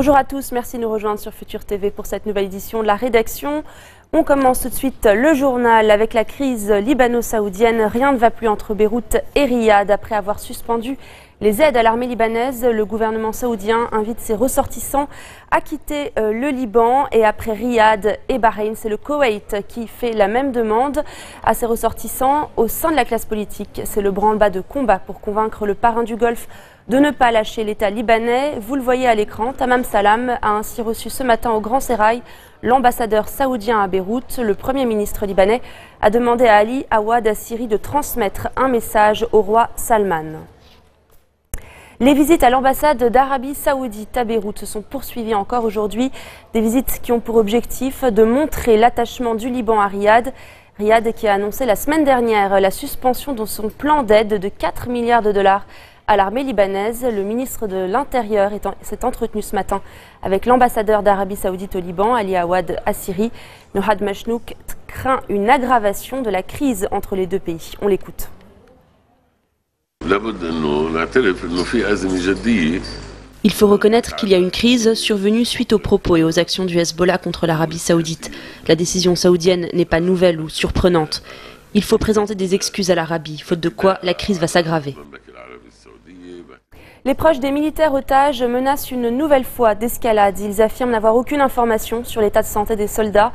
Bonjour à tous, merci de nous rejoindre sur Futur TV pour cette nouvelle édition de la rédaction. On commence tout de suite le journal avec la crise libano-saoudienne. Rien ne va plus entre Beyrouth et Riyad. Après avoir suspendu les aides à l'armée libanaise, le gouvernement saoudien invite ses ressortissants à quitter le Liban. Et après Riyad et Bahreïn, c'est le Koweït qui fait la même demande à ses ressortissants au sein de la classe politique. C'est le branle-bas de combat pour convaincre le parrain du Golfe de ne pas lâcher l'État libanais. Vous le voyez à l'écran, Tamam Salam a ainsi reçu ce matin au Grand Sérail l'ambassadeur saoudien à Beyrouth. Le Premier ministre libanais a demandé à Ali Awad Assiri de transmettre un message au roi Salman. Les visites à l'ambassade d'Arabie Saoudite à Beyrouth se sont poursuivies encore aujourd'hui. Des visites qui ont pour objectif de montrer l'attachement du Liban à Riyad. Riyad qui a annoncé la semaine dernière la suspension de son plan d'aide de 4 milliards de dollars à l'armée libanaise. Le ministre de l'Intérieur s'est entretenu ce matin avec l'ambassadeur d'Arabie Saoudite au Liban, Ali Awad Assiri. Nohad Machnouk craint une aggravation de la crise entre les deux pays. On l'écoute. Il faut reconnaître qu'il y a une crise survenue suite aux propos et aux actions du Hezbollah contre l'Arabie Saoudite. La décision saoudienne n'est pas nouvelle ou surprenante. Il faut présenter des excuses à l'Arabie, faute de quoi la crise va s'aggraver. Les proches des militaires otages menacent une nouvelle fois d'escalade. Ils affirment n'avoir aucune information sur l'état de santé des soldats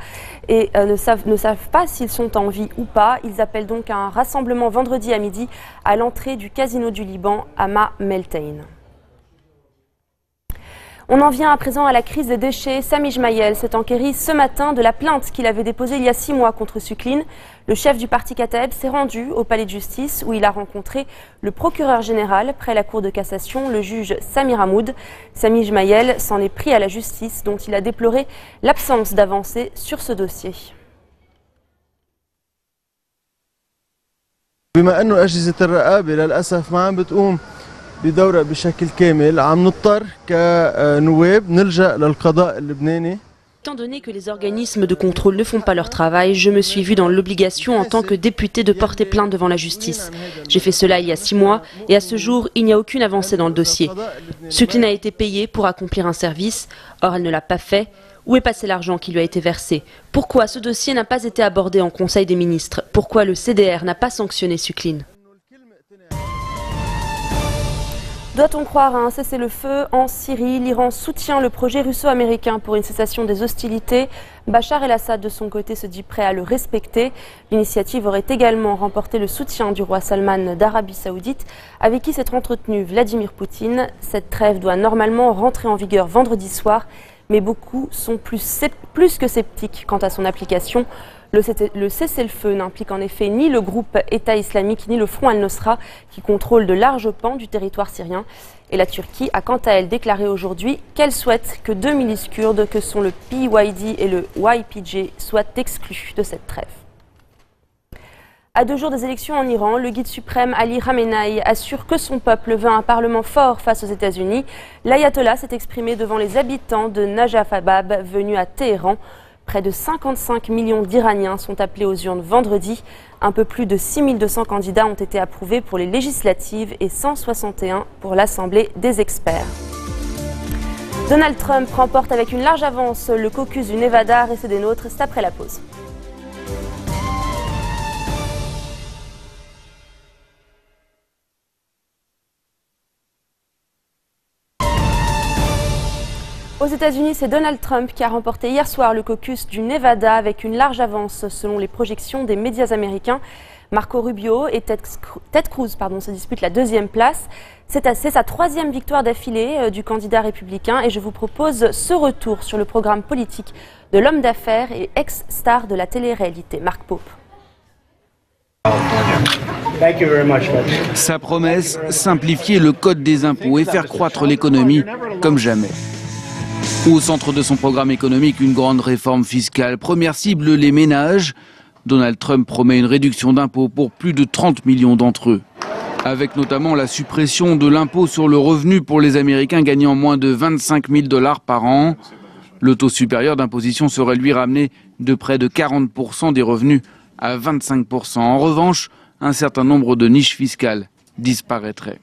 et ne savent pas s'ils sont en vie ou pas. Ils appellent donc à un rassemblement vendredi à midi à l'entrée du casino du Liban, Hama Meltein. On en vient à présent à la crise des déchets. Sami Jmaïel s'est enquéri ce matin de la plainte qu'il avait déposée il y a 6 mois contre Suklin. Le chef du parti Kataeb s'est rendu au palais de justice où il a rencontré le procureur général près la cour de cassation, le juge Samir Hamoud. Sami Jmaïel s'en est pris à la justice dont il a déploré l'absence d'avancée sur ce dossier. بدورة بشكل كامل عم نضطر كنواب نلجأ للقضاء اللبناني. Étant donné que les organismes de contrôle ne font pas leur travail, je me suis vu dans l'obligation en tant que député de porter plainte devant la justice. J'ai fait cela il y a 6 mois et à ce jour, il n'y a aucune avancée dans le dossier. Suklin a été payé pour accomplir un service, or elle ne l'a pas fait. Où est passé l'argent qui lui a été versé? Pourquoi ce dossier n'a pas été abordé en Conseil des ministres? Pourquoi le CDR n'a pas sanctionné Suklin? Doit-on croire à un cessez-le-feu en Syrie? L'Iran soutient le projet russo-américain pour une cessation des hostilités. Bachar el-Assad, de son côté, se dit prêt à le respecter. L'initiative aurait également remporté le soutien du roi Salman d'Arabie Saoudite, avec qui s'est entretenu Vladimir Poutine. Cette trêve doit normalement rentrer en vigueur vendredi soir, mais beaucoup sont plus que sceptiques quant à son application. Le cessez-le-feu n'implique en effet ni le groupe État islamique ni le Front al-Nosra qui contrôle de larges pans du territoire syrien. Et la Turquie a quant à elle déclaré aujourd'hui qu'elle souhaite que 2 milices kurdes que sont le PYD et le YPG soient exclus de cette trêve. À 2 jours des élections en Iran, le guide suprême Ali Khamenei assure que son peuple veut un parlement fort face aux États-Unis. L'ayatollah s'est exprimé devant les habitants de Najafabad venus à Téhéran. Près de 55 millions d'Iraniens sont appelés aux urnes vendredi. Un peu plus de 6200 candidats ont été approuvés pour les législatives et 161 pour l'Assemblée des experts. Donald Trump remporte avec une large avance le caucus du Nevada. Restez des nôtres, c'est après la pause. Aux États-Unis, c'est Donald Trump qui a remporté hier soir le caucus du Nevada avec une large avance selon les projections des médias américains. Marco Rubio et Ted Cruz se disputent la 2e place. C'est sa 3e victoire d'affilée du candidat républicain et je vous propose ce retour sur le programme politique de l'homme d'affaires et ex-star de la télé-réalité, Mark Pope. Sa promesse, simplifier le code des impôts et faire croître l'économie comme jamais. Au centre de son programme économique, une grande réforme fiscale. Première cible, les ménages. Donald Trump promet une réduction d'impôts pour plus de 30 millions d'entre eux. Avec notamment la suppression de l'impôt sur le revenu pour les Américains gagnant moins de 25 000 $ par an. Le taux supérieur d'imposition serait lui ramené de près de 40% des revenus à 25%. En revanche, un certain nombre de niches fiscales disparaîtraient.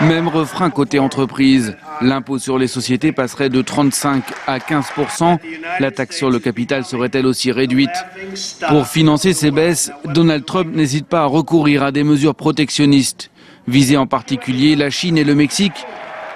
Même refrain côté entreprise. L'impôt sur les sociétés passerait de 35 à 15%. La taxe sur le capital serait elle aussi réduite. Pour financer ces baisses, Donald Trump n'hésite pas à recourir à des mesures protectionnistes. Visées en particulier la Chine et le Mexique.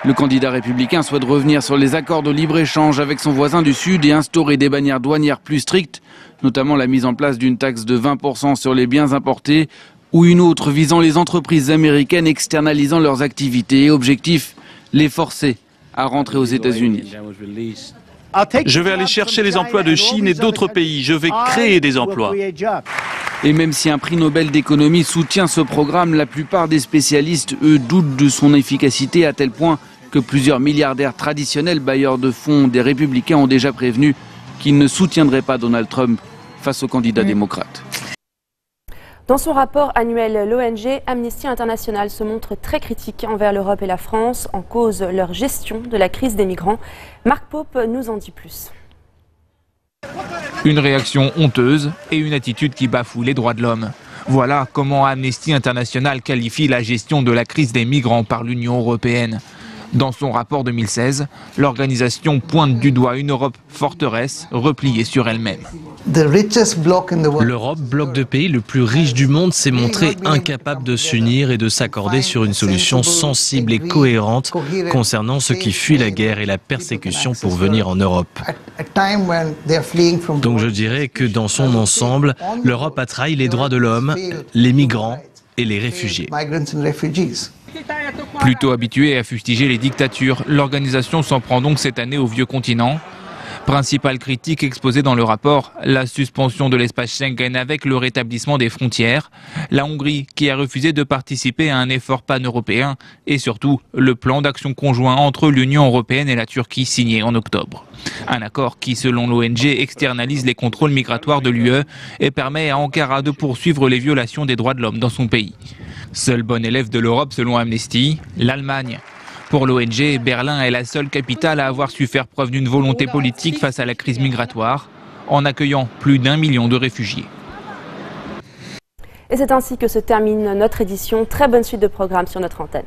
Le candidat républicain souhaite revenir sur les accords de libre-échange avec son voisin du Sud et instaurer des bannières douanières plus strictes, notamment la mise en place d'une taxe de 20% sur les biens importés ou une autre visant les entreprises américaines externalisant leurs activités. Objectif, les forcer à rentrer aux États-Unis. Je vais aller chercher les emplois de Chine et d'autres pays. Je vais créer des emplois. Et même si un prix Nobel d'économie soutient ce programme, la plupart des spécialistes, eux, doutent de son efficacité à tel point que plusieurs milliardaires traditionnels bailleurs de fonds des Républicains ont déjà prévenu qu'ils ne soutiendraient pas Donald Trump face au candidat démocrate. Dans son rapport annuel, l'ONG Amnesty International se montre très critique envers l'Europe et la France en cause leur gestion de la crise des migrants. Marc Pope nous en dit plus. Une réaction honteuse et une attitude qui bafoue les droits de l'homme. Voilà comment Amnesty International qualifie la gestion de la crise des migrants par l'Union européenne. Dans son rapport 2016, l'organisation pointe du doigt une Europe forteresse, repliée sur elle-même. L'Europe, bloc de pays le plus riche du monde, s'est montré incapable de s'unir et de s'accorder sur une solution sensible et cohérente concernant ceux qui fuient la guerre et la persécution pour venir en Europe. Donc je dirais que dans son ensemble, l'Europe a trahi les droits de l'homme, les migrants et les réfugiés. Plutôt habituée à fustiger les dictatures, l'organisation s'en prend donc cette année au vieux continent. Principale critique exposée dans le rapport, la suspension de l'espace Schengen avec le rétablissement des frontières, la Hongrie qui a refusé de participer à un effort pan-européen et surtout le plan d'action conjoint entre l'Union européenne et la Turquie signé en octobre. Un accord qui, selon l'ONG, externalise les contrôles migratoires de l'UE et permet à Ankara de poursuivre les violations des droits de l'homme dans son pays. Seul bon élève de l'Europe selon Amnesty, l'Allemagne. Pour l'ONG, Berlin est la seule capitale à avoir su faire preuve d'une volonté politique face à la crise migratoire, en accueillant plus d'1 million de réfugiés. Et c'est ainsi que se termine notre édition. Très bonne suite de programmes sur notre antenne.